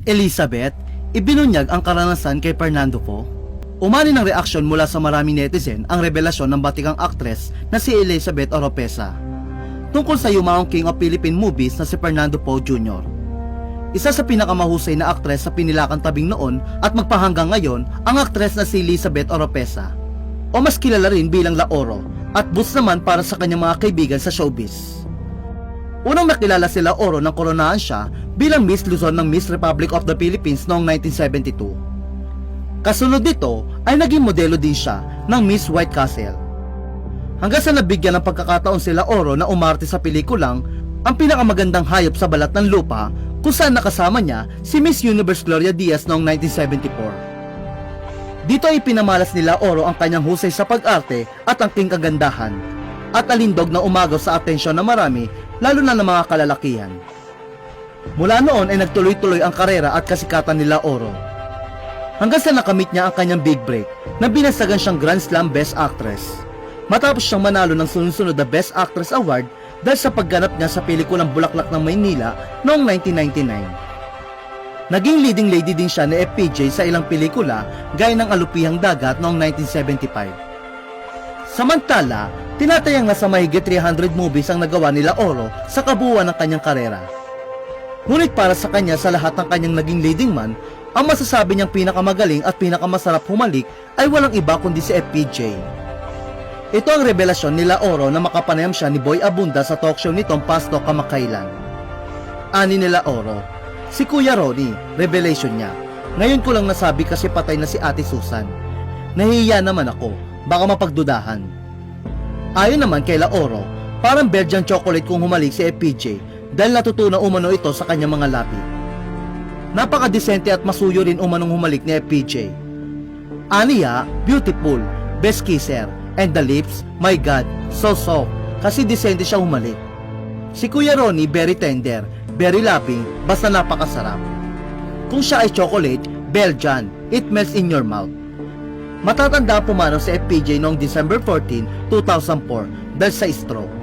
Elizabeth, ibinunyag ang karanasan kay Fernando Po. Umani ng reaksyon mula sa maraming netizen ang revelasyon ng batikang aktres na si Elizabeth Oropesa tungkol sa yumaong King of Philippine Movies na si Fernando Po Jr. Isa sa pinakamahusay na aktres sa pinilakang tabing noon at magpahanggang ngayon ang aktres na si Elizabeth Oropesa, o mas kilala rin bilang La Oro, at boost naman para sa kanyang mga kaibigan sa showbiz. Unang nakilala si La Oro nang koronahan siya bilang Miss Luzon ng Miss Republic of the Philippines noong 1972. Kasunod nito ay naging modelo din siya ng Miss White Castle. Hanggang sa nabigyan ng pagkakataon si La Oro na umarte sa pelikulang Ang Pinakamagandang Hayop sa Balat ng Lupa, kung saan nakasama niya si Miss Universe Gloria Diaz noong 1974. Dito ay pinamalas ni La Oro ang kanyang husay sa pag-arte at angking kagandahan, at alindog na umagaw sa atensyon ng marami, lalo na ng mga kalalakihan. Mula noon ay nagtuloy-tuloy ang karera at kasikatan ni La Oro, hanggang sa nakamit niya ang kanyang big break na binasagan siyang Grand Slam Best Actress, matapos siyang manalo ng sunod-sunod na Best Actress Award dahil sa pagganap niya sa pelikulang Bulaklak ng Maynila noong 1999. Naging leading lady din siya ni FPJ sa ilang pelikula gaya ng Alupihang Dagat noong 1975. Samantala, tinatayang nasa mahigit 300 movies ang nagawa ni La Oro sa kabuuan ng kanyang karera. Ngunit para sa kanya, sa lahat ng kanyang naging leading man, ang masasabi niyang pinakamagaling at pinakamasarap humalik ay walang iba kundi si FPJ. Ito ang revelasyon ni La Oro na makapanayam siya ni Boy Abunda sa talk show nitong Pasto Kamakailan. Ani ni La Oro, si Kuya Ronnie, revelation niya. Ngayon ko lang nasabi kasi patay na si Ate Susan. Nahihiya naman ako, baka mapagdudahan. Ayon naman kay La Oro, parang Belgian chocolate kung humalik si FPJ dahil natutunan umano ito sa kanyang mga labi. Napakadesente at masuyo rin umanong humalik ni FPJ. Aniya, beautiful, best kisser, and the lips, my God, so soft, kasi desente siya humalik. Si Kuya Ronnie, very tender, very loving, basta napakasarap. Kung siya ay chocolate, Belgian, it melts in your mouth. Matatanda pumanaw si FPJ noong December 14, 2004 dahil sa stroke.